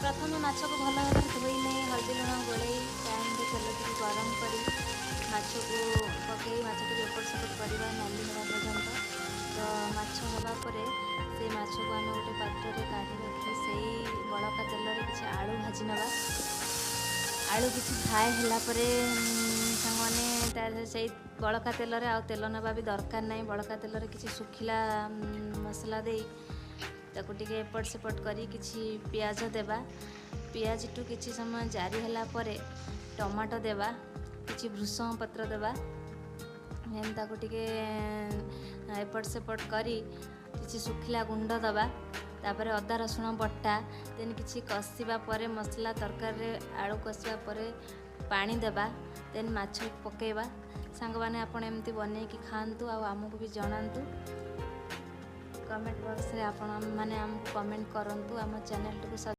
प्रथम माछ को भल भाव धोई नहीं हल्दी लुण गोल पैन में तेल टी गरम कर माछ को पकई माछ टी एपट सेपट करवा नाली हवा पर्यंत तो माछ होगापर से माछ को आम गोटे पात्र काढ़ी रखी से बड़का तेल किसी आलू भाजी नवा आलू किसी फ्राए होगापर सांग मैंने तार से बड़का तेल आ तेल नवा भी दरकार नहीं बड़का तेल किसी सुखिला मसला दे ताको टिके एपट सेपट करी किछि पियाज देबा पियाज टू किछि समय जारी होला परे टमाटो देबा किछि भृषंग पत्र देबा एन ताको टिके एपट सेपट करी किछि सुखिला गुंड देबा तापर अदा रसुण बटा देन किछि कषिबा परे मसला तरकारी आलू कषिबा परे पानी देबा देन माछ पकेबा सांग माने आपण एमती बनै कि खांतु आ हमकु भी जणांतु कमेंट बॉक्स रे आपण माने हमकु कमेंट करंतु आम चैनल को